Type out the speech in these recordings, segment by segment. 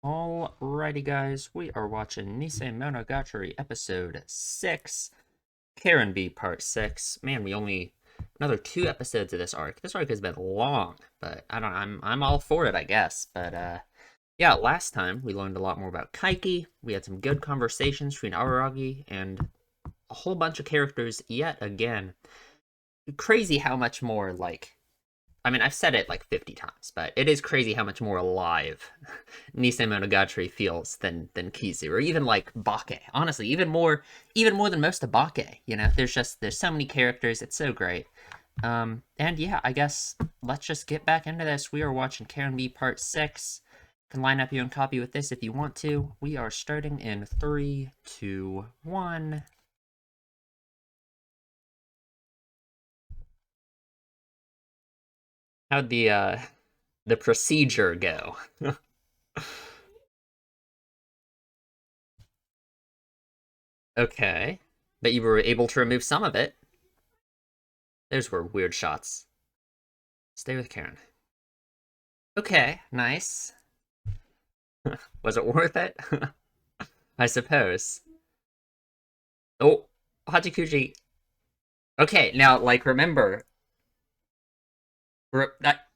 Alrighty, guys, we are watching Nisemonogatari episode 6, Karen B part 6. Man, we only another 2 episodes of this arc. This arc has been long, but I'm all for it, I guess. But yeah, last time we learned a lot more about Kaiki. We had some good conversations between Araragi and a whole bunch of characters yet again. Crazy how much more I've said it like 50 times, but it is crazy how much more alive Nisemonogatari feels than Kizu, or even like Bake. Honestly, even more than most of Bake. There's so many characters. It's so great. And yeah, I guess let's just get back into this. We are watching Karen B Part 6. You can line up your own copy with this if you want to. We are starting in 3, 2, 1. How'd the procedure go? Okay. But you were able to remove some of it. Those were weird shots. Stay with Karen. Okay, nice. Was it worth it? I suppose. Oh, Hachikuji. Okay, now, remember. That.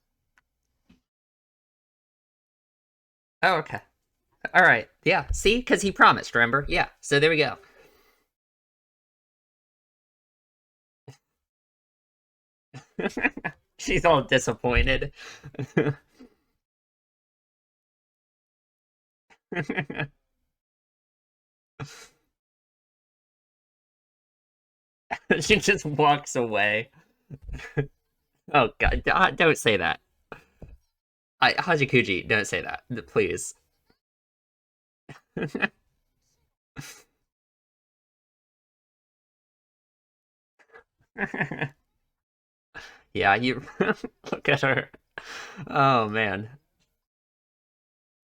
Oh, okay. Alright, yeah. See? Because he promised, remember? Yeah, so there we go. She's all disappointed. She just walks away. Oh, God. Don't say that. Hachikuji, don't say that. Please. Yeah, you look at her. Oh man.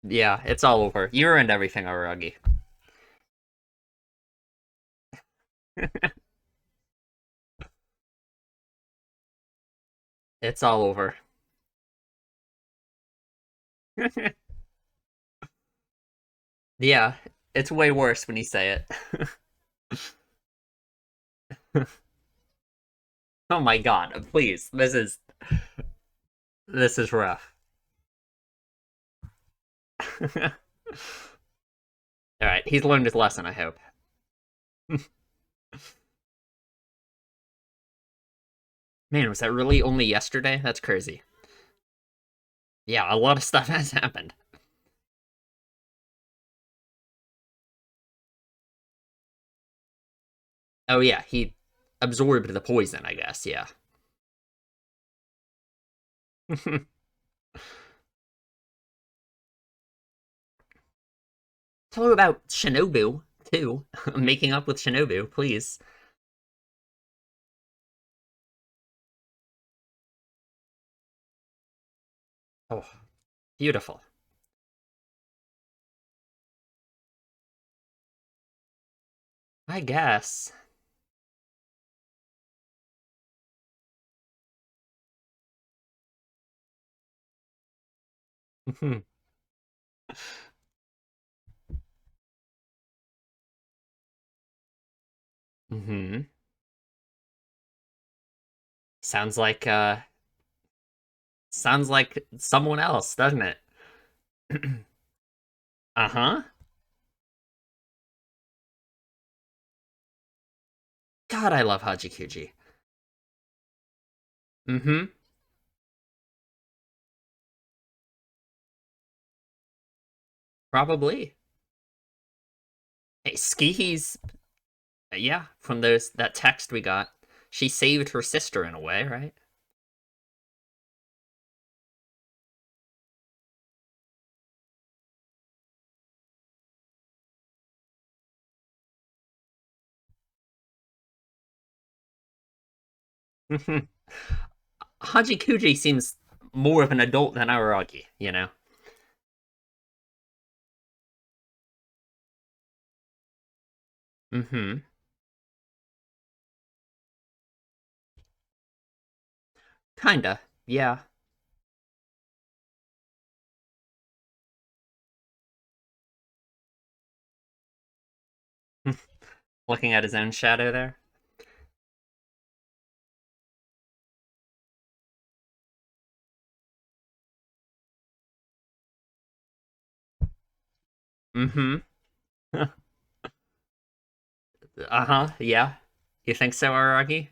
Yeah, it's all over. You ruined everything, Aragi. It's all over. Yeah, it's way worse when you say it. Oh my god, please. This is rough. Alright, he's learned his lesson, I hope. Man, was that really only yesterday? That's crazy. Yeah, a lot of stuff has happened. Oh yeah, he absorbed the poison, I guess, yeah. Tell her about Shinobu, too. Making up with Shinobu, please. Oh, beautiful. I guess. Hmm. Sounds like sounds like someone else, doesn't it? Uh-huh. God, I love Hachikuji. Mm-hmm. Probably. Hey, Skihi's yeah, from those that text we got. She saved her sister in a way, right? Hachikuji seems more of an adult than Araragi. Mm-hmm. Kinda. Yeah. Looking at his own shadow there. Mm-hmm. Uh-huh, yeah. You think so, Aragi?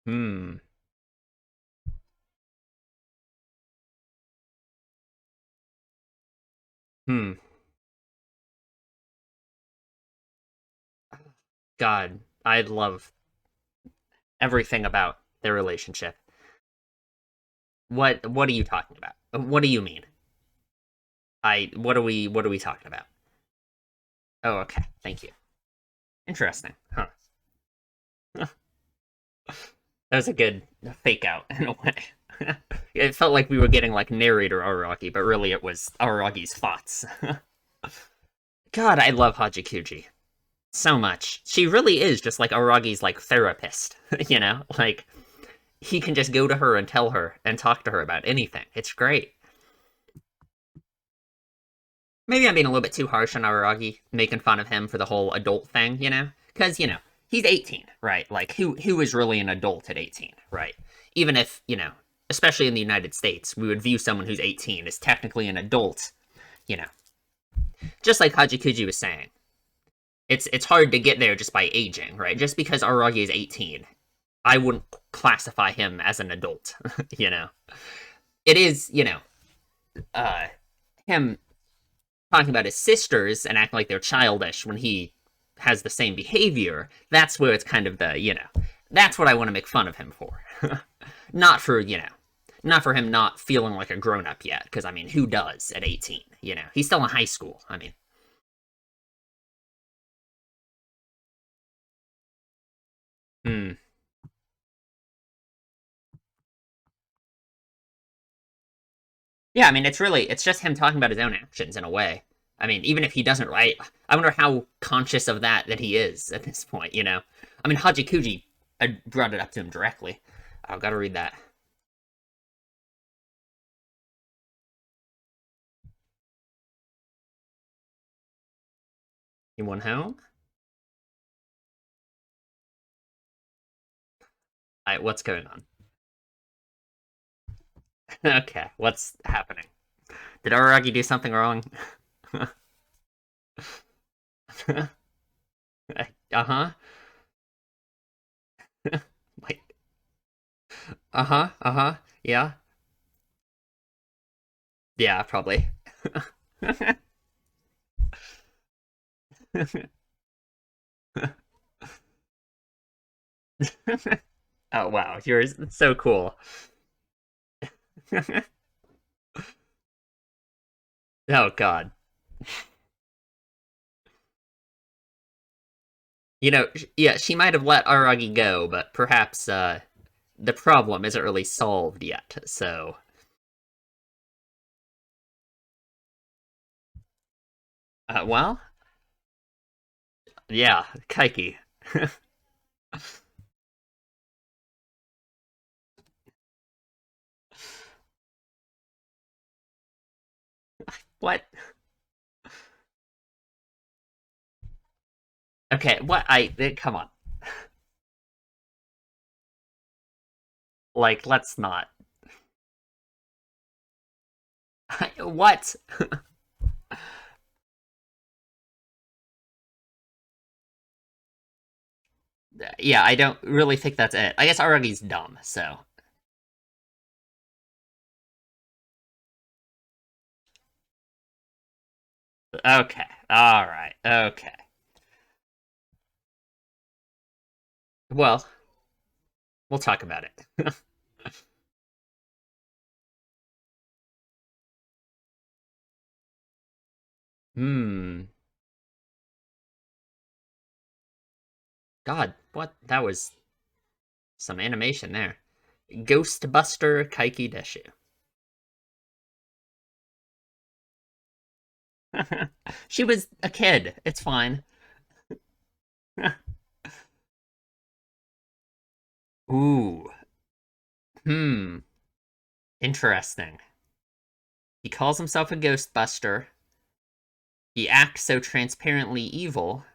Hmm. Hmm. God, I love everything about their relationship. What are you talking about? What do you mean? What are we talking about? Oh, okay. Thank you. Interesting. Huh. That was a good fake out in a way. It felt like we were getting like narrator Araki, but really it was Aragi's thoughts. God, I love Hajikuji so much. She really is just like Aragi's like therapist, you know? Like he can just go to her and tell her and talk to her about anything. It's great. Maybe I'm being a little bit too harsh on Aragi, making fun of him for the whole adult thing, you know? Because, he's 18, right? Like, who is really an adult at 18, right? Even if, especially in the United States, we would view someone who's 18 as technically an adult, you know? Just like Hajikuji was saying. It's hard to get there just by aging, right? Just because Aragi is 18, I wouldn't classify him as an adult, you know? It is, uh, him talking about his sisters and acting like they're childish when he has the same behavior, that's where it's kind of that's what I want to make fun of him for. Not for, not for him not feeling like a grown up yet, because I mean, who does at 18? He's still in high school. I mean, hmm. Yeah, I mean, it's just him talking about his own actions in a way. I mean, even if he doesn't write, I wonder how conscious of that he is at this point. I mean, Hajikuji brought it up to him directly. I've got to read that. He went home? What's going on? Okay, what's happening? Did Araragi do something wrong? Uh-huh. Like, uh-huh, uh-huh. Yeah. Yeah, probably. Oh wow, yours so cool. Oh god. Yeah, she might have let Aragi go, but perhaps the problem isn't really solved yet. So, well, yeah, Kaiki. What? Okay, what come on. Like, let's not. What? Yeah, I don't really think that's it. I guess Aragi's dumb, so. Okay. Alright. Okay. Well, we'll talk about it. Hmm. God, what? That was some animation there. Ghostbuster Kaiki Deshu. She was a kid. It's fine. Ooh. Hmm. Interesting. He calls himself a Ghostbuster. He acts so transparently evil.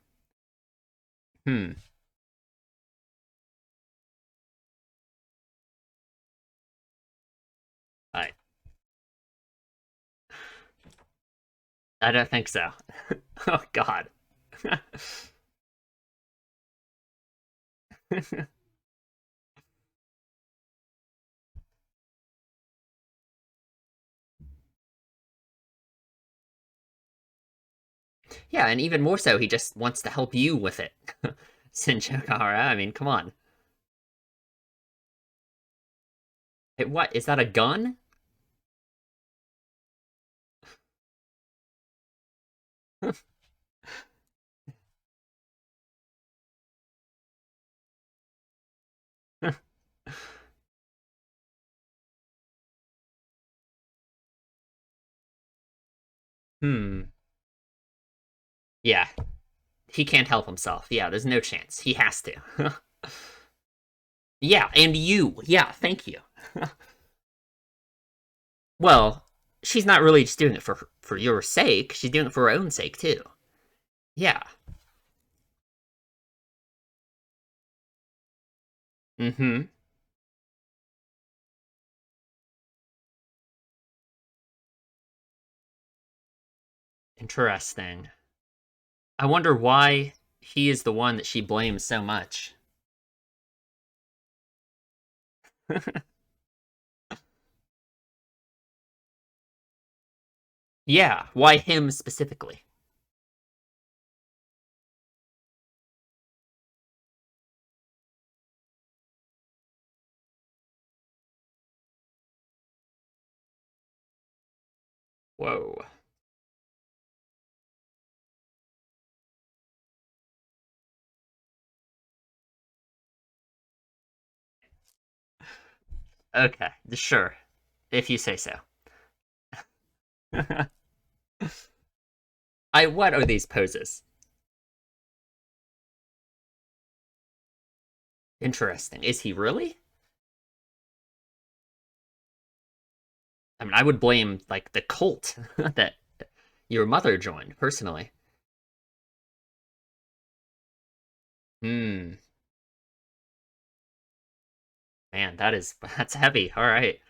Hmm. I I don't think so. Oh God. Yeah, and even more so, he just wants to help you with it. Sinchokara, I mean, come on. Hey, what? Is that a gun? Hmm. Yeah, he can't help himself. Yeah, there's no chance. He has to. Yeah, and you. Yeah, thank you. Well, she's not really just doing it for your sake. She's doing it for her own sake too. Yeah. Mm-hmm. Interesting. I wonder why he is the one that she blames so much. Yeah, why him specifically? Whoa. Okay, sure, if you say so. What are these poses? Interesting. Is he really? I mean, I would blame like the cult that your mother joined personally. Hmm. Man, that's heavy. All right.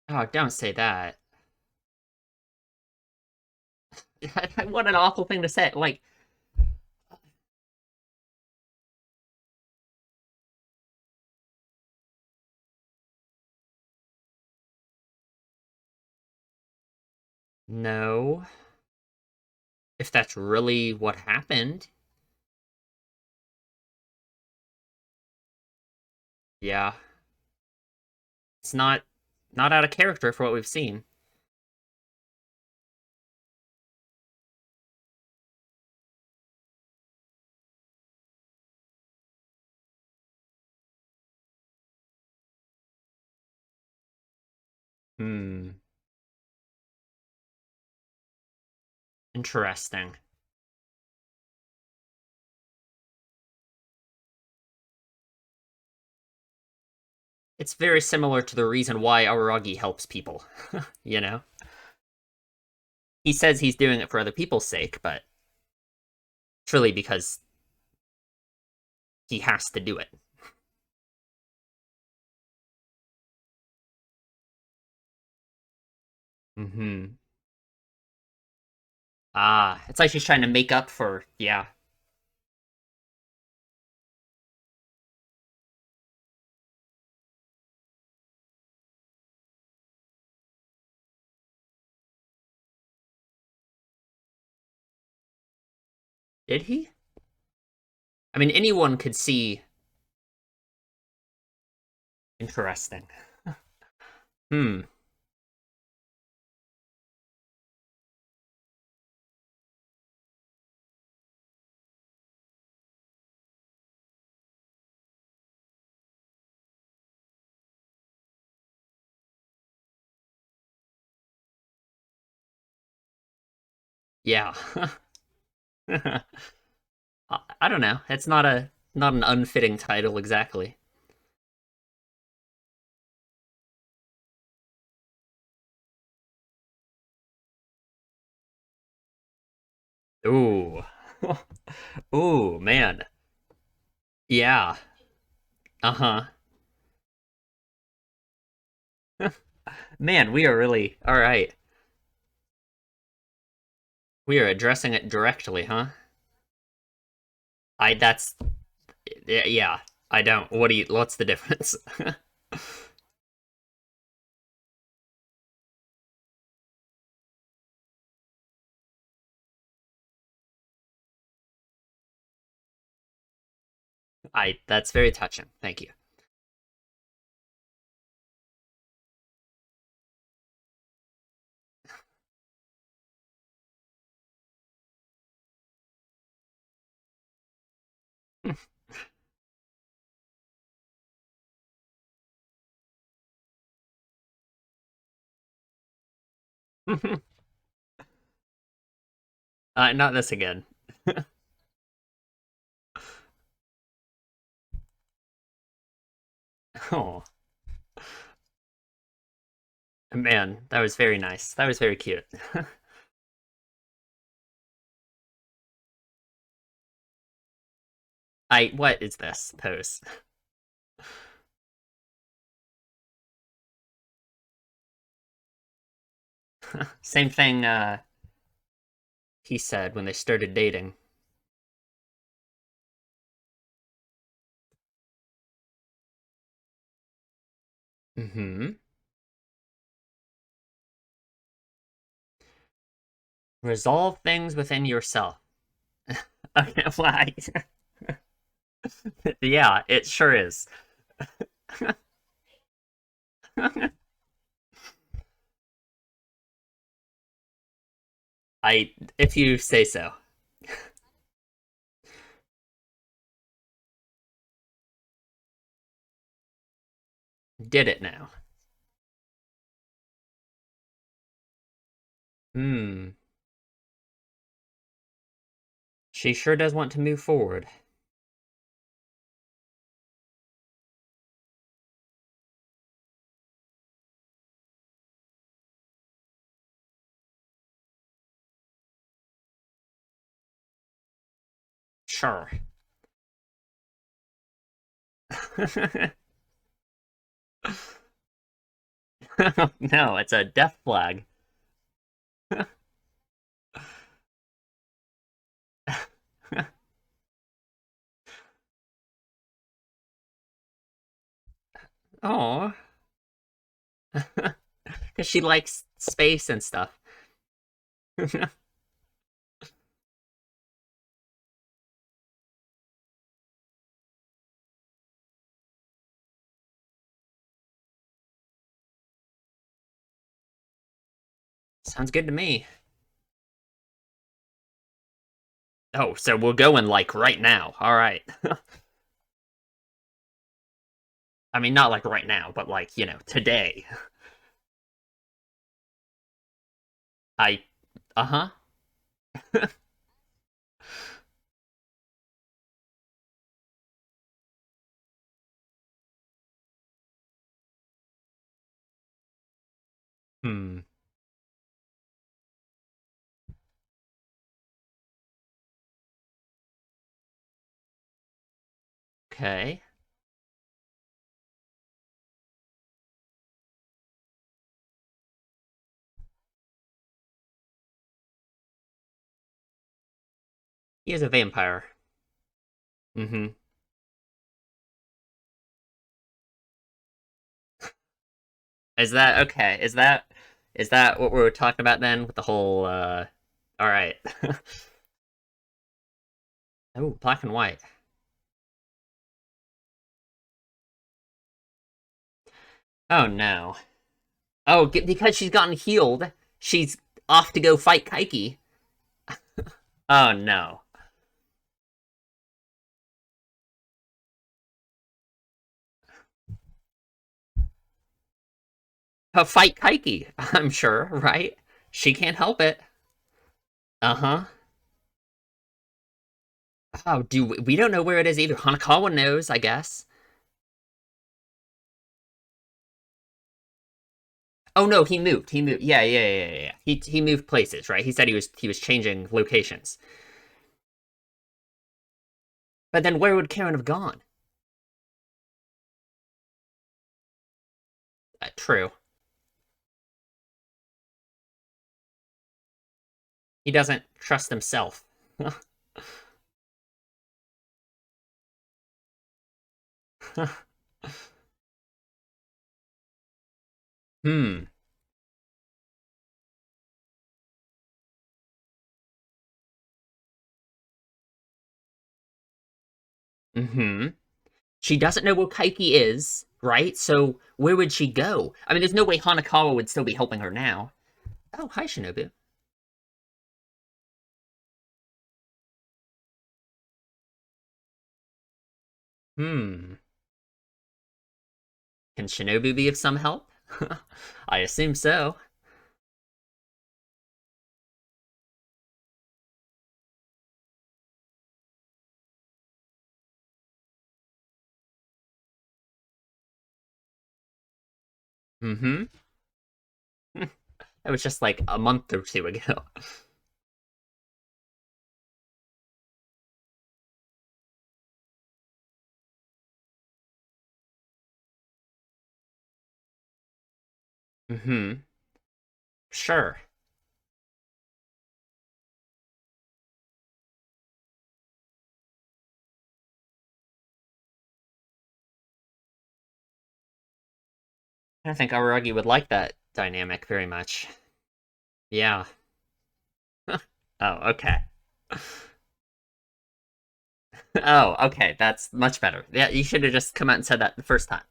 Oh, don't say that. What an awful thing to say. Like, no. If that's really what happened, yeah, it's not out of character for what we've seen. Hmm. Interesting. It's very similar to the reason why Araragi helps people. You know, he says he's doing it for other people's sake, but truly because he has to do it. Hmm. Ah, it's like she's trying to make up for. Yeah. Did he? I mean, anyone could see. Interesting. Hmm. Yeah. I don't know. It's not an unfitting title exactly. Ooh. Ooh, man. Yeah. Uh-huh. Man, we are really all right. We are addressing it directly, huh? I that's yeah. I don't. What's the difference? I that's very touching. Thank you. Not this again. Oh, man, that was very nice. That was very cute. What is this pose? Same thing he said when they started dating. Mm-hmm. Resolve things within yourself. Okay, why? Yeah, it sure is. If you say so. Did it now. Hmm. She sure does want to move forward. Sure. No, it's a death flag. Oh, because she likes space and stuff. Sounds good to me. Oh, so we're going like right now. All right. I mean, not like right now, but like, today. I, uh-huh. Hmm. Okay. He is a vampire. Mm-hmm. Is that okay? Is that what we were talking about then with the whole all right. Oh, black and white. Oh no. Oh, because she's gotten healed, she's off to go fight Kaiki. Oh no. Fight Kaiki, I'm sure, right? She can't help it. Uh-huh. Oh, we don't know where it is either. Hanakawa knows, I guess. Oh no, he moved. He moved. Yeah, yeah, yeah, yeah, yeah. He moved places, right? He said he was changing locations. But then where would Karen have gone? True. He doesn't trust himself. Hmm. Mm-hmm. She doesn't know where Kaiki is, right? So where would she go? I mean, there's no way Hanakawa would still be helping her now. Oh, hi, Shinobu. Hmm. Can Shinobu be of some help? I assume so. Mm-hmm. It was just like a month or two ago. Mm-hmm. Sure. I think Aragi would like that dynamic very much. Yeah. Oh, okay. Oh, okay. That's much better. Yeah, you should have just come out and said that the first time.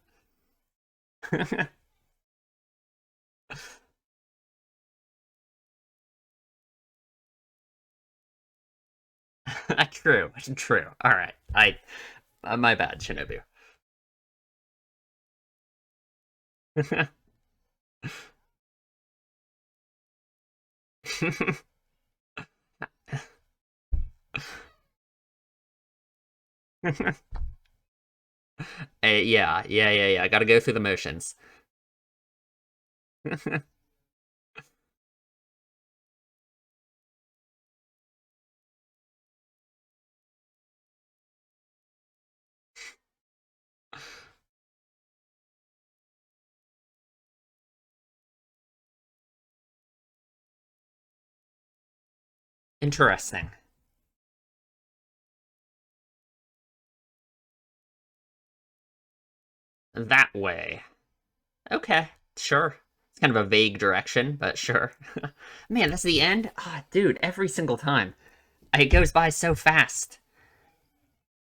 True. True. All right. My bad, Shinobu. Yeah, yeah, yeah, yeah. I gotta go through the motions. Interesting. That way. Okay, sure. It's kind of a vague direction, but sure. Man, that's the end? Ah, dude, every single time. It goes by so fast.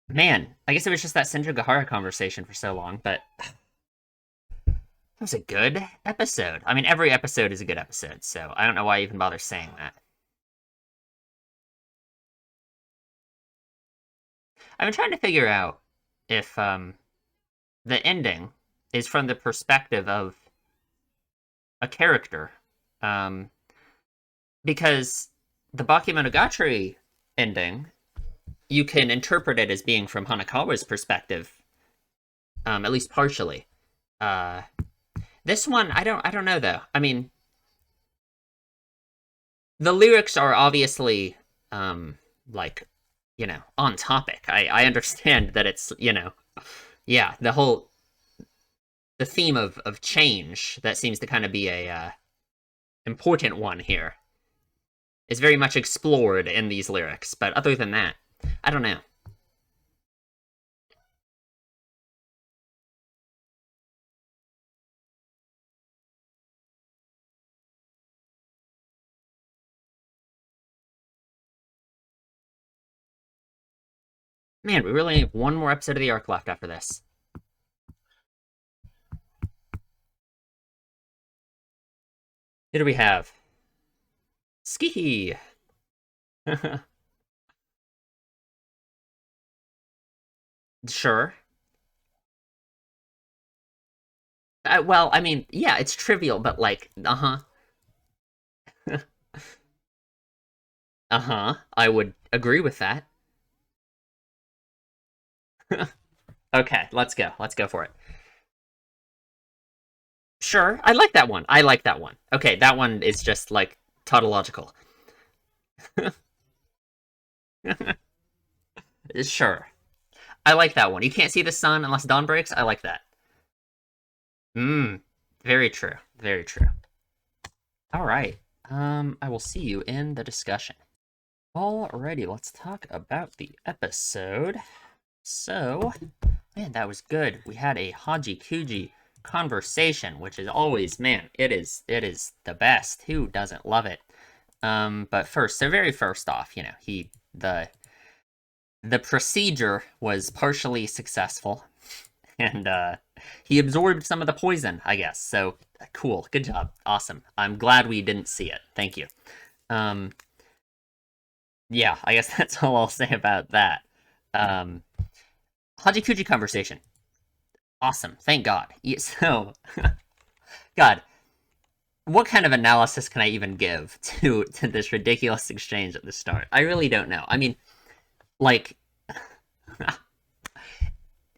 Man, I guess it was just that Senju Gahara conversation for so long, but it was a good episode. I mean, every episode is a good episode, so I don't know why I even bother saying that. I've been trying to figure out if the ending is from the perspective of a character. Um, because the Bakemonogatari ending, you can interpret it as being from Hanakawa's perspective, at least partially. Uh, this one, I don't know though. I mean, the lyrics are obviously, like, on topic. I understand that it's, yeah, the theme of change that seems to kind of be a important one here is very much explored in these lyrics. But other than that, I don't know. Man, we really have one more episode of the arc left after this. Who do we have? Ski. Sure. Well, I mean, yeah, it's trivial, but like, uh huh. Uh-huh. I would agree with that. Okay, let's go. Let's go for it. Sure, I like that one. I like that one. Okay, that one is just like tautological. Sure. I like that one. You can't see the sun unless dawn breaks. I like that. Hmm. Very true. Very true. All right. I will see you in the discussion. Alrighty, let's talk about the episode. So, man, that was good. We had a Haji Kuji conversation, which is always, man, it is the best. Who doesn't love it? But first, so very first off, the procedure was partially successful, and he absorbed some of the poison, I guess. So cool, good job, awesome. I'm glad we didn't see it. Thank you. Um, yeah, I guess that's all I'll say about that. Um, Hajikuji conversation, awesome. Thank God. So, God, what kind of analysis can I even give to this ridiculous exchange at the start? I really don't know. I mean, like,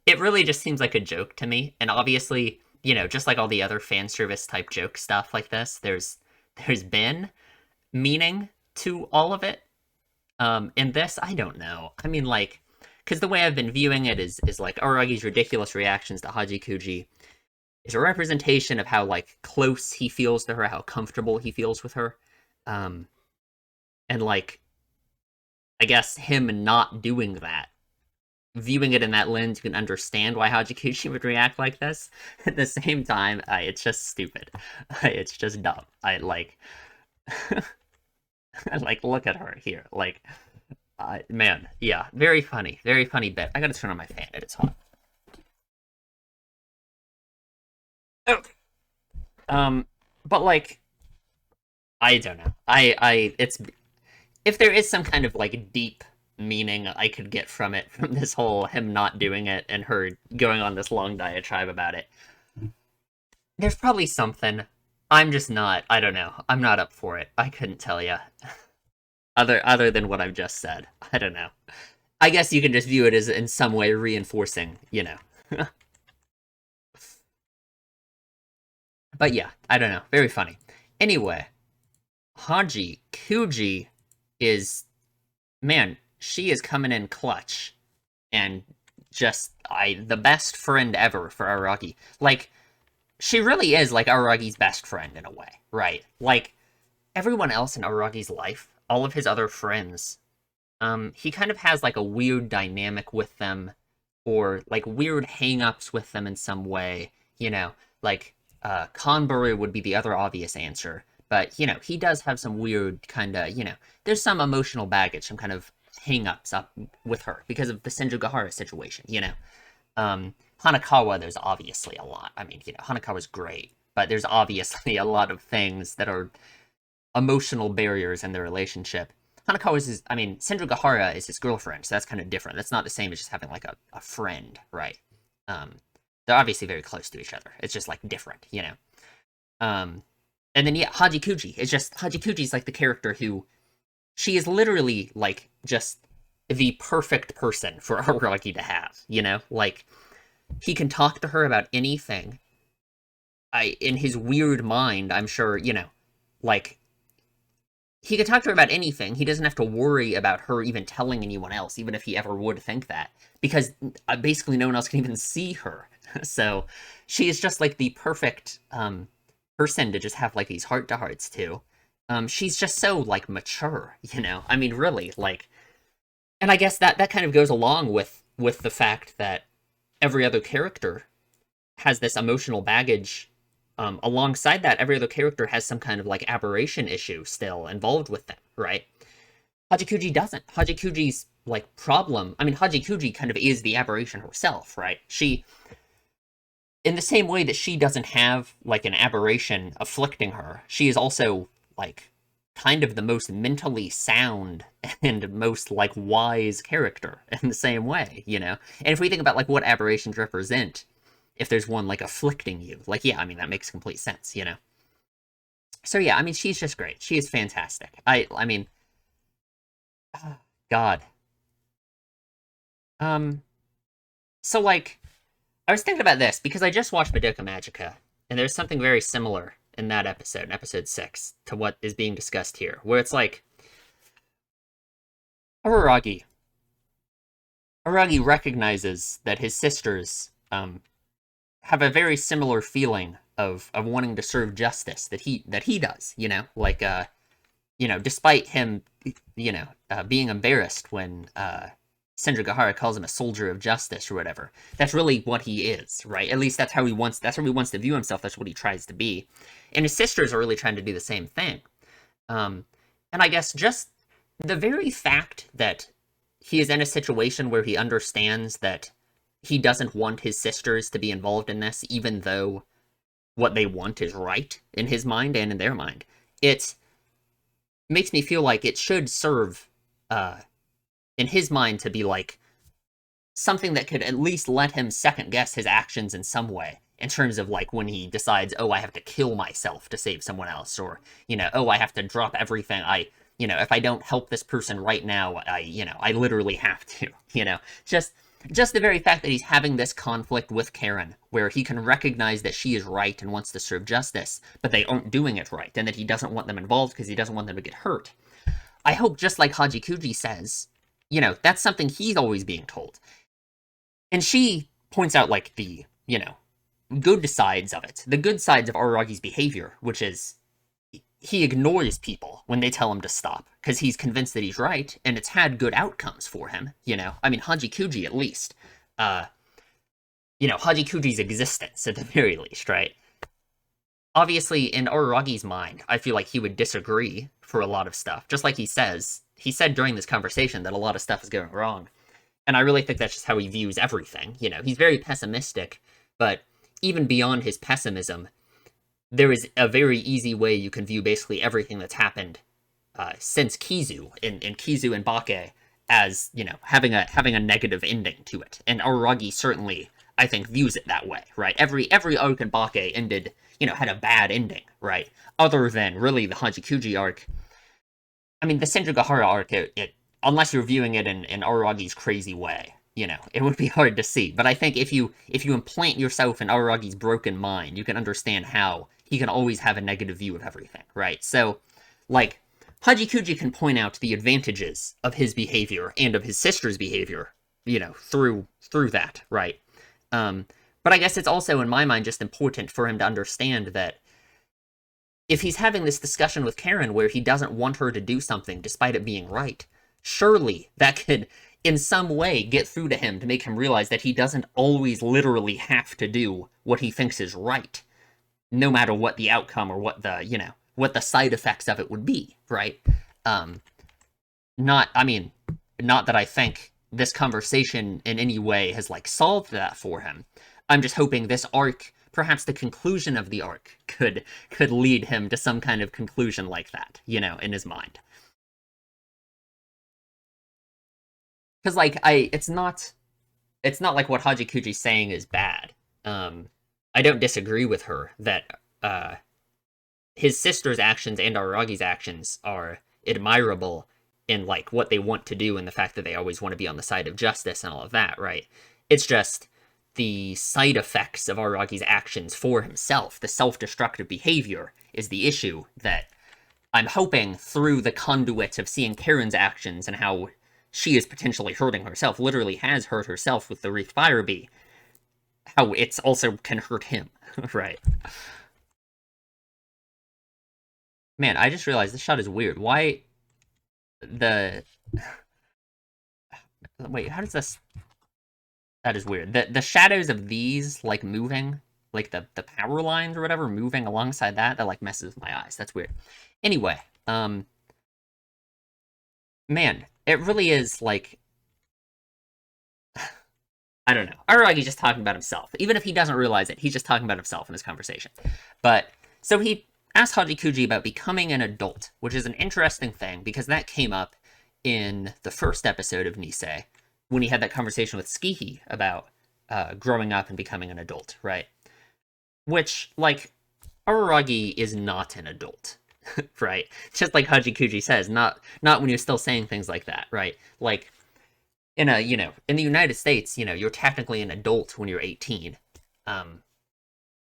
it really just seems like a joke to me. And obviously, just like all the other fan service type joke stuff like this, there's been meaning to all of it. In this, I don't know. I mean, like, because the way I've been viewing it is like Aragi's ridiculous reactions to Haji Kuji is a representation of how like close he feels to her, how comfortable he feels with her. Um, and like, I guess him not doing that, viewing it in that lens, you can understand why Hajikuchi would react like this. At the same time, it's just stupid. It's just dumb. I like, like look at her here. Like, man, yeah, very funny bit. I gotta turn on my fan. It is hot. Oh. Um, but like, I don't know. It's if there is some kind of like deep meaning I could get from it, from this whole him not doing it and her going on this long diatribe about it, there's probably something. I'm just not. I don't know. I'm not up for it. I couldn't tell you. Other than what I've just said. I don't know. I guess you can just view it as in some way reinforcing. But yeah, I don't know. Very funny. Anyway, Haji Kuji is, man, she is coming in clutch and just the best friend ever for Araki. Like, she really is like Aragi's best friend in a way, right? Like, everyone else in Aragi's life, all of his other friends, he kind of has like a weird dynamic with them, or like weird hang-ups with them in some way, like Kanbaru would be the other obvious answer. But, he does have some weird kind of, there's some emotional baggage, some kind of hang-ups up with her because of the Senjugahara situation. Hanakawa, there's obviously a lot. I mean, Hanakawa's great, but there's obviously a lot of things that are emotional barriers in their relationship. Hanakawa is I mean, Senjugahara is his girlfriend, so that's kind of different. That's not the same as just having like a friend, right? Um, they're obviously very close to each other. It's just like different. Um, and then yeah, Hajikuji. It's just Hajikuji's like the character who she is literally like just the perfect person for Araki to have. Like he can talk to her about anything. In his weird mind, I'm sure, like he could talk to her about anything. He doesn't have to worry about her even telling anyone else, even if he ever would think that, because basically no one else can even see her. So she is just like the perfect person to just have like these heart to hearts to. She's just so like mature. I mean, really, like, and I guess that kind of goes along with the fact that every other character has this emotional baggage. Alongside that, every other character has some kind of like aberration issue still involved with them, right? Hajikuji doesn't. Hajikuji's like problem. I mean, Hajikuji kind of is the aberration herself, right? She, in the same way that she doesn't have like an aberration afflicting her, she is also like kind of the most mentally sound and most like wise character in the same way. And if we think about like what aberrations represent, if there's one like afflicting you, like, yeah, I mean, that makes complete sense. So yeah, I mean, she's just great. She is fantastic. I mean, God. Um, so like, I was thinking about this because I just watched Madoka Magica, and there's something very similar in that episode, in episode 6, to what is being discussed here, where it's like, Araragi. Araragi recognizes that his sisters, have a very similar feeling of wanting to serve justice that he does, like, despite him, being embarrassed when Senjugahara calls him a soldier of justice or whatever. That's really what he is, right? At least that's how he wants to view himself. That's what he tries to be. And his sisters are really trying to do the same thing. Um, and I guess just the very fact that he is in a situation where he understands that he doesn't want his sisters to be involved in this, even though what they want is right in his mind and in their mind. It makes me feel like it should serve, in his mind, to be like something that could at least let him second guess his actions in some way, in terms of like when he decides, oh, I have to kill myself to save someone else, or, oh, I have to drop everything. If I don't help this person right now, I literally have to, just the very fact that he's having this conflict with Karen, where he can recognize that she is right and wants to serve justice, but they aren't doing it right, and that he doesn't want them involved because he doesn't want them to get hurt. I hope, just like Hajikuji says, that's something he's always being told. And she points out, like, the, good sides of it. The good sides of Araragi's behavior, which is he ignores people when they tell him to stop, because he's convinced that he's right, and it's had good outcomes for him, I mean, Hajikuji, at least. Hajikuji's existence, at the very least, right? Obviously, in Araragi's mind, I feel like he would disagree for a lot of stuff. Just like he said during this conversation that a lot of stuff is going wrong. And I really think that's just how he views everything. He's very pessimistic, but even beyond his pessimism, there is a very easy way you can view basically everything that's happened since Kizu, in Kizu and Bake, as, having a negative ending to it. And Araragi certainly, I think, views it that way, right? Every arc in Bake ended, had a bad ending, right? Other than, really, the Hajikuji arc. I mean, the Senjugahara arc, unless you're viewing it in Araragi's crazy way, it would be hard to see. But I think if you implant yourself in Araragi's broken mind, you can understand how he can always have a negative view of everything, right? So, like, Hajikuji can point out the advantages of his behavior and of his sister's behavior, through that, right? But I guess it's also, in my mind, just important for him to understand that if he's having this discussion with Karen where he doesn't want her to do something despite it being right, surely that could, in some way, get through to him to make him realize that he doesn't always literally have to do what he thinks is right, no matter what the outcome or what the side effects of it would be, right? Not that I think this conversation in any way has, like, solved that for him. I'm just hoping this arc, perhaps the conclusion of the arc, could lead him to some kind of conclusion like that, in his mind. Because, like, it's not like what Hajikuji's saying is bad. I don't disagree with her that his sister's actions and Aragi's actions are admirable in, like, what they want to do and the fact that they always want to be on the side of justice and all of that, right? It's just the side effects of Aragi's actions for himself, the self-destructive behavior, is the issue that I'm hoping, through the conduit of seeing Karen's actions and how she is potentially hurting herself, literally has hurt herself with the Wreathed Fire Bee, how it's also can hurt him, right? Man, I just realized this shot is weird. Why the... Wait, how does this... That is weird. The shadows of these, like, moving, like, the power lines or whatever, moving alongside that like, messes with my eyes. That's weird. Anyway, man, it really is, like... I don't know. Aragi's just talking about himself. Even if he doesn't realize it, he's just talking about himself in this conversation. But, so he asked Hajikuji about becoming an adult, which is an interesting thing, because that came up in the first episode of Nisei, when he had that conversation with Skihi about growing up and becoming an adult, right? Which, like, Araragi is not an adult. right? Just like Hajikuji says, not when you're still saying things like that, right? Like in a in the United States, you're technically an adult when you're 18. Um,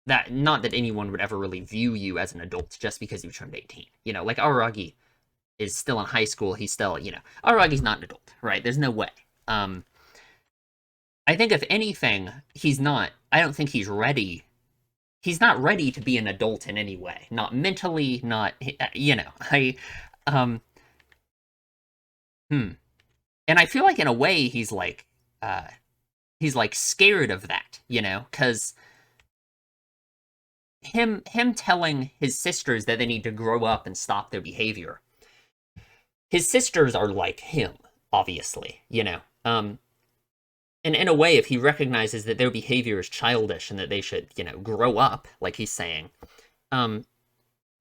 that not that anyone would ever really view you as an adult just because you turned 18. Like Araragi is still in high school. He's still, Araragi's not an adult, right? There's no way. Um, I think if anything, he's not. I don't think he's ready. He's not ready to be an adult in any way. Not mentally, not I um hmm. And I feel like in a way he's like scared of that, cuz him telling his sisters that they need to grow up and stop their behavior. His sisters are like him, obviously, and in a way, if he recognizes that their behavior is childish and that they should, grow up, like he's saying, um,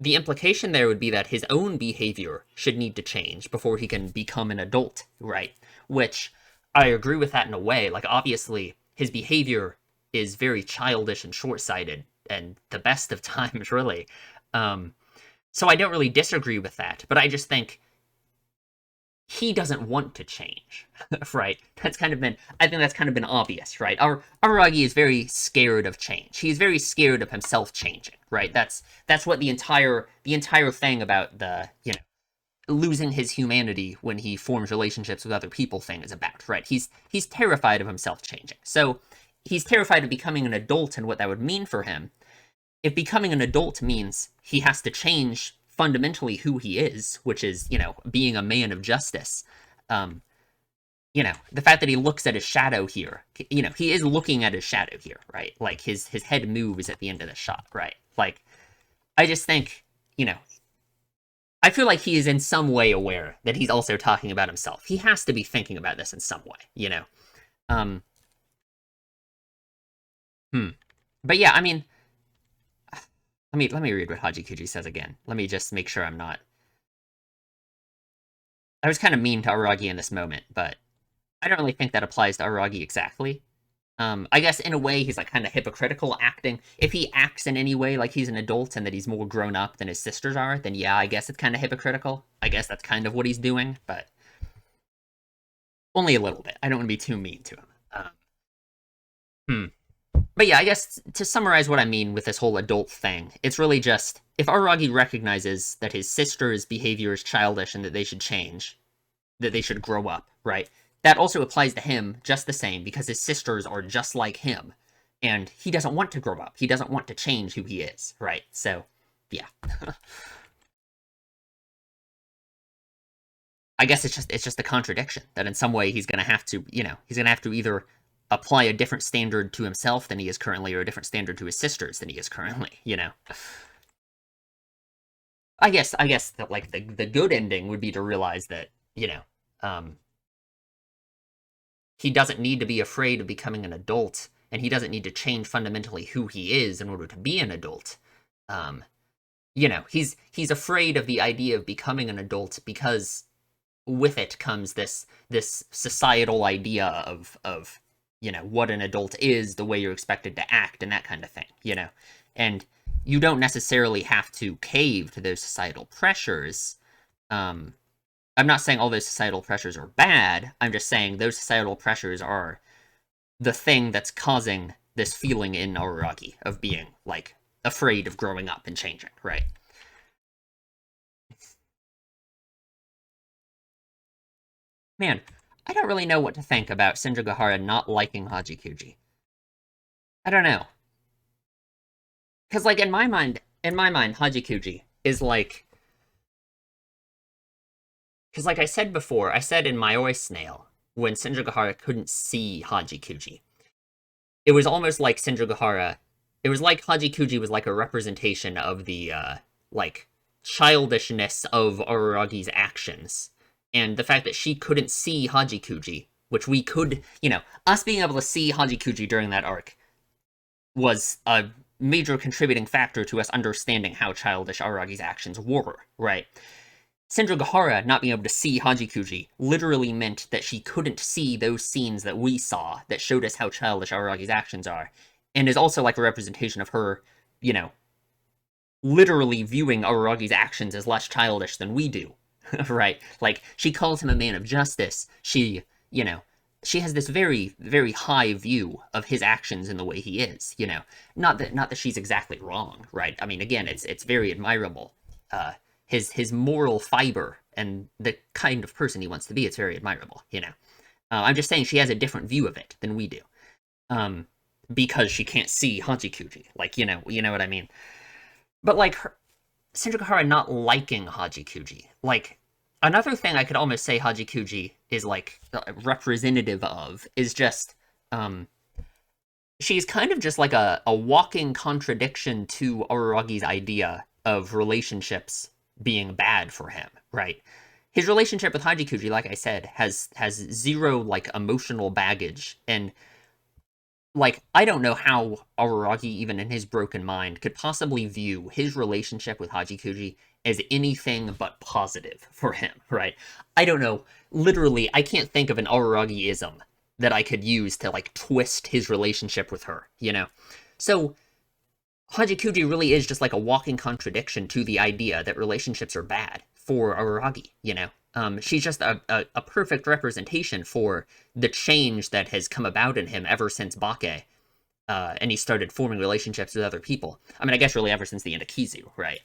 the implication there would be that his own behavior should need to change before he can become an adult, right? Which I agree with that in a way. Like, obviously, his behavior is very childish and short-sighted, and the best of times, really. Um, so I don't really disagree with that, but I just think he doesn't want to change, right? I think that's kind of been obvious, right? Araragi is very scared of change. He's very scared of himself changing, right? That's what the entire thing about the, losing his humanity when he forms relationships with other people thing is about, right? He's terrified of himself changing. So he's terrified of becoming an adult and what that would mean for him. If becoming an adult means he has to change fundamentally who he is, which is, being a man of justice. Um, the fact that he looks at his shadow here, he is looking at his shadow here, right? Like his head moves at the end of the shot, right? Like, I just think, I feel like he is in some way aware that he's also talking about himself. He has to be thinking about this in some way. Um, hmm. But yeah, I mean, let me read what Hajikuji says again. Let me just make sure I'm not. I was kind of mean to Aragi in this moment, but I don't really think that applies to Aragi exactly. I guess in a way he's like kind of hypocritical acting. If he acts in any way like he's an adult and that he's more grown up than his sisters are, then yeah, I guess it's kind of hypocritical. I guess that's kind of what he's doing, but only a little bit. I don't want to be too mean to him. Hmm. But yeah, I guess to summarize what I mean with this whole adult thing, it's really just if Aragi recognizes that his sister's behavior is childish and that they should change, that they should grow up, right? That also applies to him just the same because his sisters are just like him. And he doesn't want to grow up. He doesn't want to change who he is, right? So, yeah. I guess it's just a contradiction that in some way he's going to have to, he's going to have to either apply a different standard to himself than he is currently or a different standard to his sisters than he is currently. I guess that like the good ending would be to realize that, um he doesn't need to be afraid of becoming an adult, and he doesn't need to change fundamentally who he is in order to be an adult. Um, he's afraid of the idea of becoming an adult because with it comes this societal idea of what an adult is, the way you're expected to act, and that kind of thing. And you don't necessarily have to cave to those societal pressures. Um, I'm not saying all those societal pressures are bad. I'm just saying those societal pressures are the thing that's causing this feeling in Araragi of being, like, afraid of growing up and changing, right? Man, I don't really know what to think about Senjugahara not liking Hajikuji. I don't know. Because, like, in my mind, Hajikuji is like... Because, like I said before, I said in Mayoi Snail, when Senjugahara couldn't see Hajikuji, it was almost like Senjugahara. It was like Hajikuji was like a representation of the like childishness of Araragi's actions, and the fact that she couldn't see Hajikuji, which we could, us being able to see Hajikuji during that arc was a major contributing factor to us understanding how childish Araragi's actions were, right? Senjugahara not being able to see Hajikuji literally meant that she couldn't see those scenes that we saw that showed us how childish Aragi's actions are, and is also like a representation of her, you know, literally viewing Aragi's actions as less childish than we do, right? Like, she calls him a man of justice. She, you know, she has this very, very high view of his actions and the way he is, you know. Not that she's exactly wrong, right? I mean, again, it's very admirable. His moral fiber and the kind of person he wants to be, it's very admirable, you know. I'm just saying she has a different view of it than we do. Um, because she can't see Hachikuji. Like, you know what I mean? But like Shinjikahara not liking Hachikuji. Like, another thing I could almost say Hachikuji is like representative of is just she's kind of just like a walking contradiction to Aragi's idea of relationships being bad for him, right? His relationship with Hachikuji, like I said, has zero like emotional baggage, and like, I don't know how Araragi, even in his broken mind, could possibly view his relationship with Hachikuji as anything but positive for him, right? I don't know. Literally, I can't think of an Araragi-ism that I could use to, like, twist his relationship with her, you know? So, Hachikuji really is just like a walking contradiction to the idea that relationships are bad for Araragi, you know? She's just a perfect representation for the change that has come about in him ever since Bake, and he started forming relationships with other people. I mean, I guess really ever since the end of Kizu, right?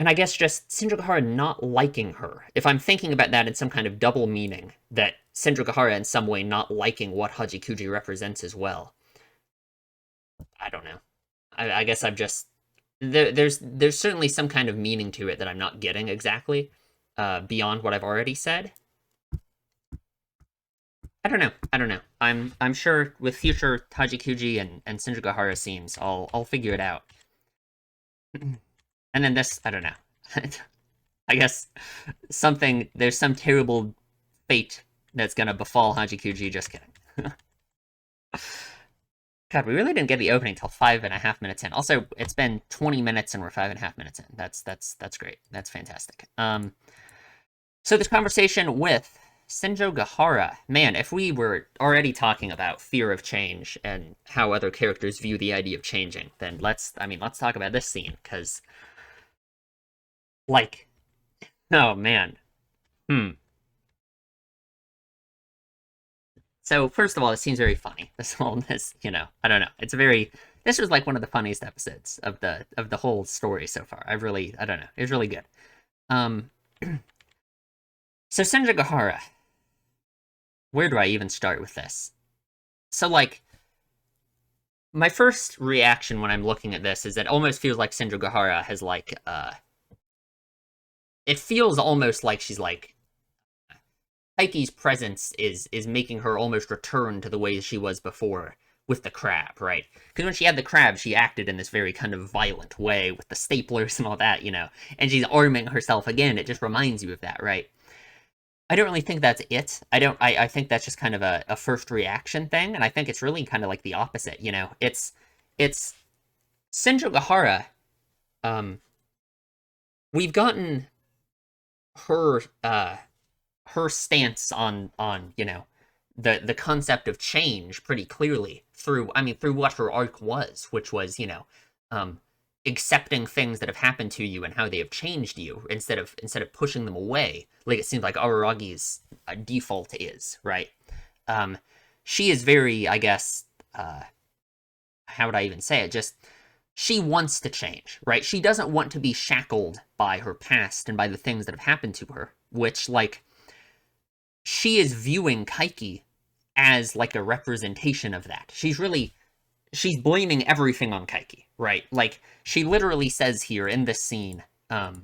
And I guess just Shinjikahara not liking her. If I'm thinking about that in some kind of double meaning, that Shinjikahara in some way not liking what Hachikuji represents as well. I don't know. I guess I've just there's certainly some kind of meaning to it that I'm not getting exactly, beyond what I've already said. I don't know. I don't know. I'm sure with future Hachikuji and Shinjikahara scenes, I'll figure it out. And then this, I don't know. I guess there's some terrible fate that's gonna befall Hachikuji. Just kidding. God, we really didn't get the opening till 5.5 minutes in. Also, it's been 20 minutes and we're 5.5 minutes in. That's great. That's fantastic. So this conversation with Senjo Gahara, man, if we were already talking about fear of change and how other characters view the idea of changing, then let's talk about this scene, because, like, oh man, So first of all, it seems very funny. This, I don't know. This was like one of the funniest episodes of the whole story so far. I don't know. It was really good. Um, so Senja Gahara, where do I even start with this? So like, my first reaction when I'm looking at this is that it almost feels like Senja Gahara has like, it feels almost like she's like, Heiki's presence is making her almost return to the way she was before with the crab, right? Because when she had the crab, she acted in this very kind of violent way with the staplers and all that, and she's arming herself again. It just reminds you of that, right? I don't really think that's it. I think that's just kind of a first reaction thing, and I think it's really kind of like the opposite, It's Senjo Gahara, we've gotten her, her stance on the concept of change pretty clearly through what her arc was, which was accepting things that have happened to you and how they have changed you instead of pushing them away, like it seems like Araragi's default is, right? She is very, I guess, how would I even say it, just she wants to change, right? She doesn't want to be shackled by her past and by the things that have happened to her, which, like, she is viewing Kaiki as like a representation of that. She's blaming everything on Kaiki, right? Like, she literally says here in this scene, God,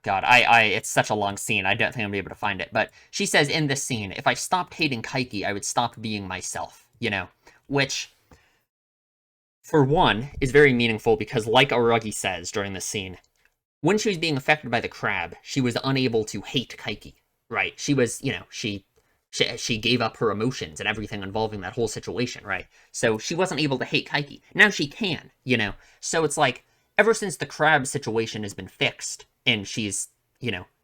it's such a long scene, I don't think I'm gonna be able to find it, but she says in this scene, if I stopped hating Kaiki, I would stop being myself, which, for one, is very meaningful because, like Aragi says during this scene, when she was being affected by the crab, she was unable to hate Kaiki, right? She was, she gave up her emotions and everything involving that whole situation, right? So she wasn't able to hate Kaiki. Now she can, So it's like, ever since the crab situation has been fixed and she's,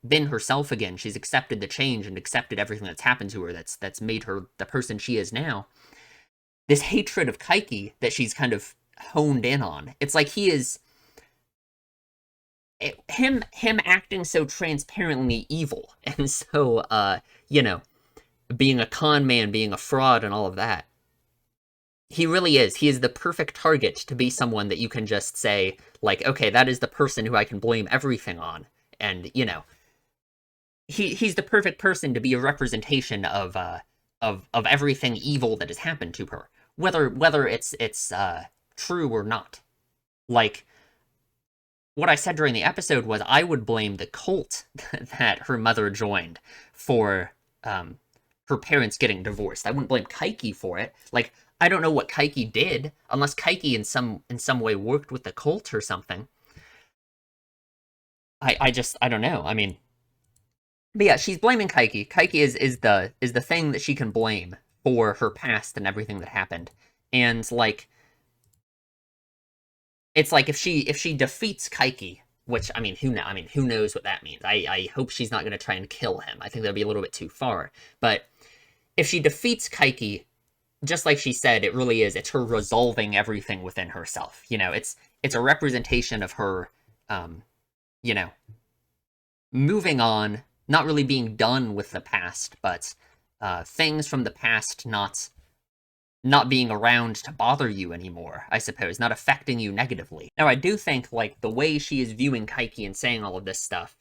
been herself again, she's accepted the change and accepted everything that's happened to her that's made her the person she is now. This hatred of Kaiki that she's kind of honed in on. It's like he is him acting so transparently evil and so you know, being a con man, being a fraud and all of that. He really is. He is the perfect target to be someone that you can just say, like, okay, that is the person who I can blame everything on. And, you know, he's the perfect person to be a representation of everything evil that has happened to her. Whether it's true or not. Like, what I said during the episode was I would blame the cult that her mother joined for her parents getting divorced. I wouldn't blame Kaiki for it. Like, I don't know what Kaiki did, unless Kaiki in some way worked with the cult or something. I don't know. I mean, but yeah, she's blaming Kaiki. Kaiki is the thing that she can blame for her past and everything that happened. And like, it's like if she defeats Kaiki, which I mean, who knows what that means? I hope she's not going to try and kill him. I think that'd be a little bit too far. But if she defeats Kaiki, just like she said, it really is. It's her resolving everything within herself. You know, it's a representation of her, you know, moving on, not really being done with the past, but things from the past not being around to bother you anymore, I suppose, not affecting you negatively. Now, I do think, like, the way she is viewing Kaiki and saying all of this stuff,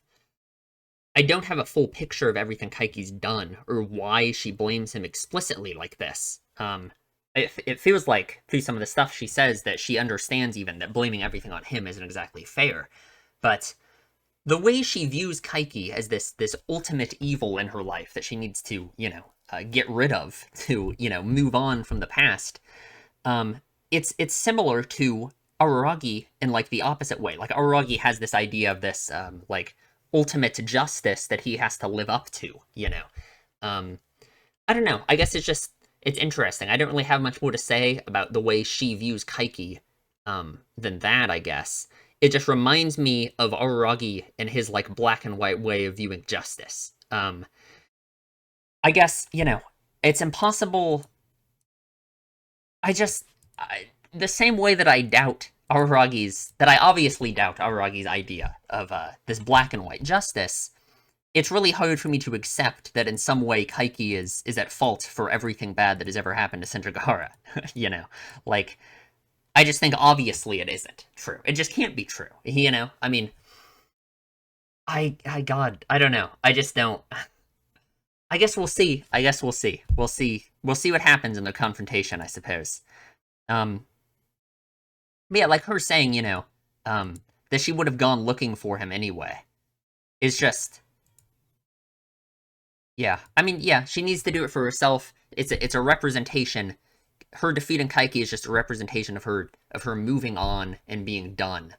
I don't have a full picture of everything Kaiki's done, or why she blames him explicitly like this. It feels like, through some of the stuff she says, that she understands even that blaming everything on him isn't exactly fair. But the way she views Kaiki as this ultimate evil in her life that she needs to, you know, get rid of to, you know, move on from the past, it's similar to Araragi in, like, the opposite way. Like, Araragi has this idea of this, like, ultimate justice that he has to live up to, you know. I don't know. I guess it's interesting. I don't really have much more to say about the way she views Kaiki than that, I guess. It just reminds me of Araragi and his, like, black and white way of viewing justice. I guess, you know, it's impossible. The same way that I obviously doubt Araragi's idea of this black and white justice, it's really hard for me to accept that in some way Kaiki is at fault for everything bad that has ever happened to Senjogahara. You know, like, I just think obviously it isn't true. It just can't be true. You know, I mean, God, I don't know. I just don't. I guess we'll see. We'll see what happens in the confrontation, I suppose. But yeah, like her saying, you know, that she would have gone looking for him anyway, is just, yeah. I mean, yeah, she needs to do it for herself. It's a representation. Her defeating Kaiki is just a representation of her moving on and being done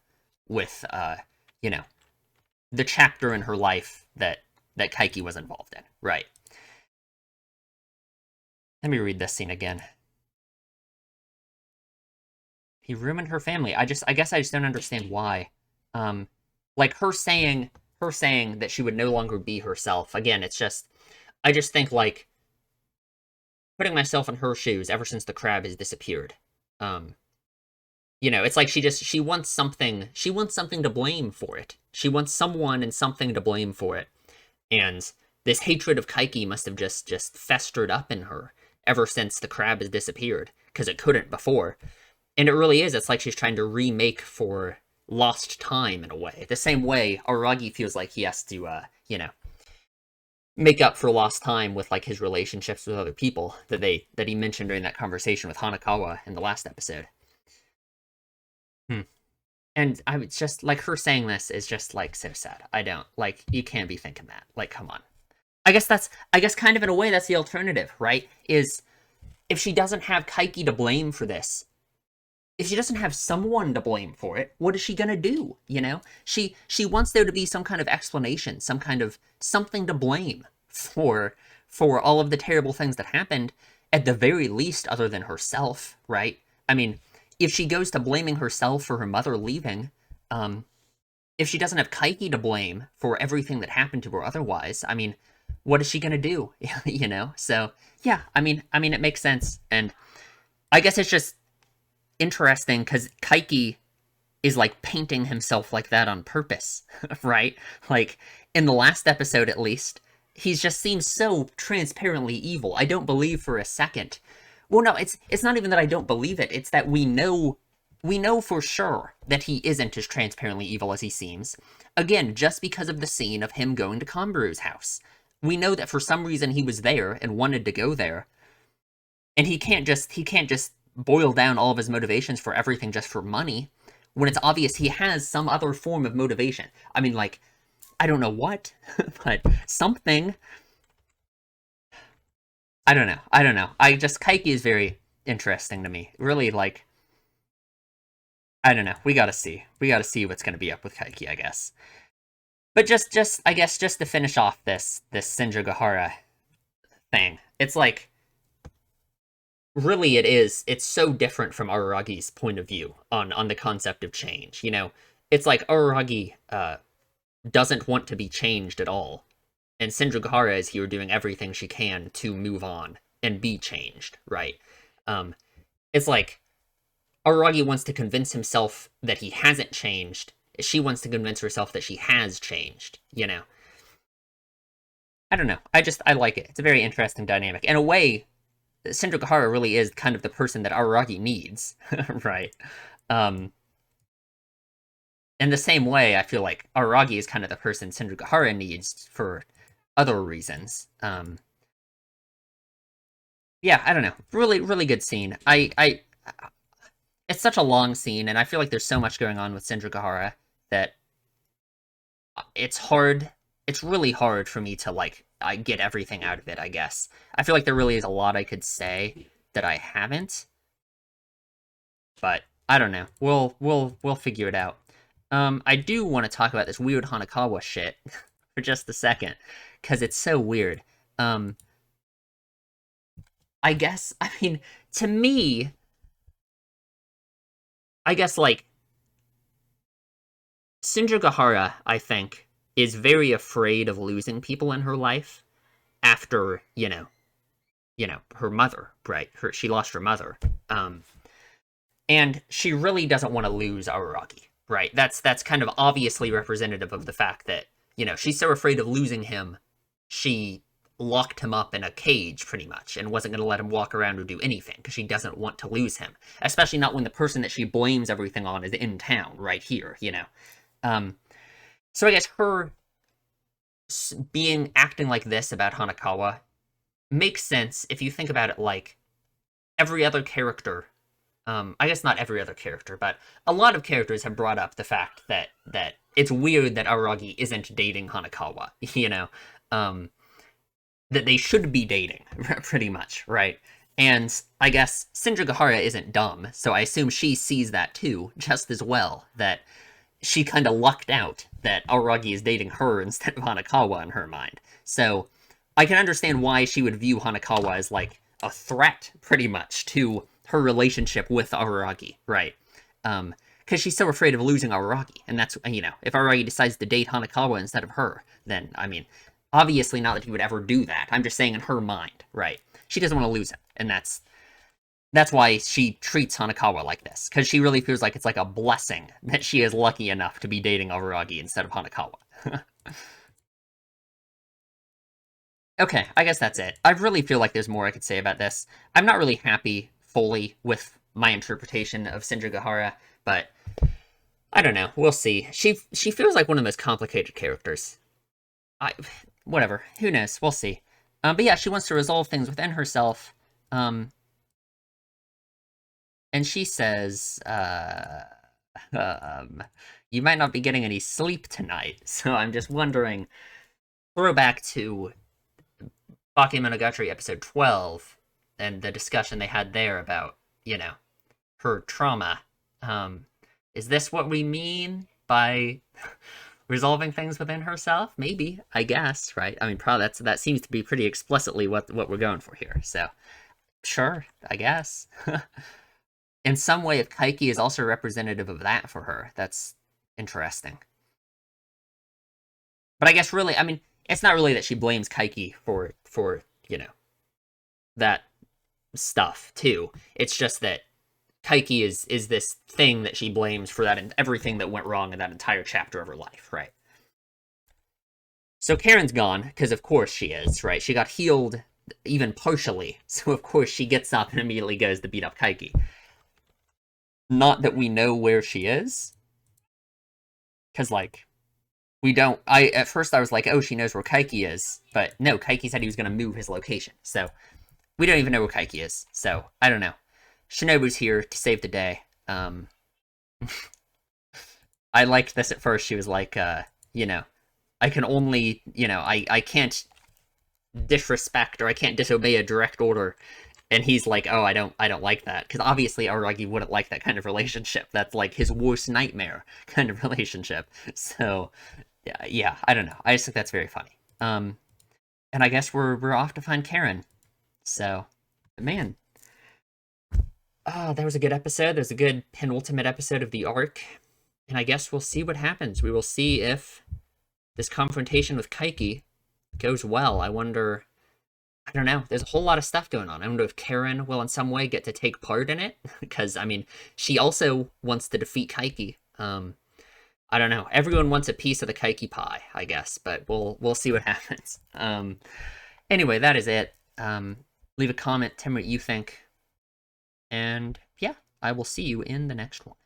with, you know, the chapter in her life that Kaiki was involved in. Right. Let me read this scene again. He ruined her family. I guess I just don't understand why. Like her saying that she would no longer be herself. Again, it's just, I just think, like, putting myself in her shoes ever since the crab has disappeared. You know, it's like she wants something to blame for it. She wants someone and something to blame for it. And this hatred of Kaiki must have just festered up in her ever since the crab has disappeared, because it couldn't before. And it really is. It's like she's trying to remake for lost time in a way. The same way Aragi feels like he has to, you know, make up for lost time with, like, his relationships with other people that he mentioned during that conversation with Hanakawa in the last episode. And I was just, like, her saying this is just, like, so sad. I don't, like, you can't be thinking that. Like, come on. I guess kind of in a way that's the alternative, right? Is if she doesn't have Kaiki to blame for this, if she doesn't have someone to blame for it, what is she gonna do? You know, she wants there to be some kind of explanation, some kind of something to blame for all of the terrible things that happened, at the very least, other than herself, right? I mean, if she goes to blaming herself for her mother leaving, if she doesn't have Kaiki to blame for everything that happened to her otherwise, I mean, what is she gonna do? You know? So yeah, I mean, it makes sense, and I guess it's just, interesting because Kaiki is like painting himself like that on purpose, right? Like in the last episode at least, he's just seems so transparently evil. I don't believe for a second. Well, no, it's not even that I don't believe it. It's that we know for sure that he isn't as transparently evil as he seems. Again, just because of the scene of him going to Komburu's house. We know that for some reason he was there and wanted to go there. And he can't just boil down all of his motivations for everything just for money when it's obvious he has some other form of motivation. I mean, like, I don't know what, but something. I don't know. I don't know. Kaiki is very interesting to me. Really, like, I don't know. We gotta see. We gotta see what's gonna be up with Kaiki, I guess. But I guess, just to finish off this Senjugahara thing, it's like, really it's so different from Araragi's point of view on the concept of change. It's like Araragi doesn't want to be changed at all, and Senjugahara is here doing everything she can to move on and be changed, right? It's like Araragi wants to convince himself that he hasn't changed. She wants to convince herself that she has changed. I don't know. I like it. It's a very interesting dynamic. In a way, Senjugahara really is kind of the person that Araragi needs, right? In the same way, I feel like Araragi is kind of the person Senjugahara needs for other reasons. Yeah, I don't know. Really, really good scene. It's such a long scene, and I feel like there's so much going on with Senjugahara that it's hard. It's really hard for me to like I get everything out of it, I guess. I feel like there really is a lot I could say that I haven't, but I don't know. We'll figure it out. I do want to talk about this weird Hanakawa shit for just a second, because it's so weird. I guess, I mean, to me, I guess, like, Senjugahara, I think, is very afraid of losing people in her life after, her mother, right? She lost her mother. And she really doesn't want to lose Araragi, right? That's kind of obviously representative of the fact that, she's so afraid of losing him, she locked him up in a cage, pretty much, and wasn't going to let him walk around or do anything, because she doesn't want to lose him. Especially not when the person that she blames everything on is in town, right here. So I guess her acting like this about Hanakawa makes sense if you think about it like every other character. I guess not every other character, but a lot of characters have brought up the fact that it's weird that Araragi isn't dating Hanakawa, that they should be dating, pretty much, right? And I guess Senjugahara isn't dumb, so I assume she sees that too, just as well, that she kind of lucked out that Araragi is dating her instead of Hanakawa in her mind. So I can understand why she would view Hanakawa as like a threat, pretty much, to her relationship with Araragi, right? Because she's so afraid of losing Araragi, and that's, if Araragi decides to date Hanakawa instead of her, then, I mean, obviously not that he would ever do that. I'm just saying in her mind, right? She doesn't want to lose him, and that's why she treats Hanakawa like this, because she really feels like it's like a blessing that she is lucky enough to be dating Araragi instead of Hanakawa. Okay, I guess that's it. I really feel like there's more I could say about this. I'm not really happy fully with my interpretation of Senjugahara, but I don't know. We'll see. She feels like one of the most complicated characters. Whatever. Who knows? We'll see. But yeah, she wants to resolve things within herself. And she says, you might not be getting any sleep tonight. So I'm just wondering, throwback to Bakemonogatari episode 12 and the discussion they had there about, her trauma. Is this what we mean by resolving things within herself? Maybe, I guess, right? I mean, probably that seems to be pretty explicitly what we're going for here. So, sure, I guess. In some way, if Kaiki is also representative of that for her, that's interesting. But I guess really, I mean, it's not really that she blames Kaiki for that stuff too. It's just that Kaiki is this thing that she blames for that and everything that went wrong in that entire chapter of her life, right? So Karen's gone, because of course she is, right? She got healed even partially, so of course she gets up and immediately goes to beat up Kaiki. Not that we know where she is, because, like, we don't. At first I was like, oh, she knows where Kaiki is, but no, Kaiki said he was going to move his location, so we don't even know where Kaiki is, so I don't know. Shinobu's here to save the day. I liked this at first. She was like, you know, I can only, I can't disrespect or I can't disobey a direct order. And he's like, oh, I don't like that. Because obviously Aragi wouldn't like that kind of relationship. That's like his worst nightmare kind of relationship. So, yeah, I don't know. I just think that's very funny. And I guess we're off to find Karen. So, man, that was a good episode. There's a good penultimate episode of the arc. And I guess we'll see what happens. We will see if this confrontation with Kaiki goes well. I wonder. I don't know. There's a whole lot of stuff going on. I wonder if Karen will in some way get to take part in it. Because, I mean, she also wants to defeat Kaiki. I don't know. Everyone wants a piece of the Kaiki pie, I guess. But we'll see what happens. Anyway, that is it. Leave a comment. Tell me what you think. And, yeah, I will see you in the next one.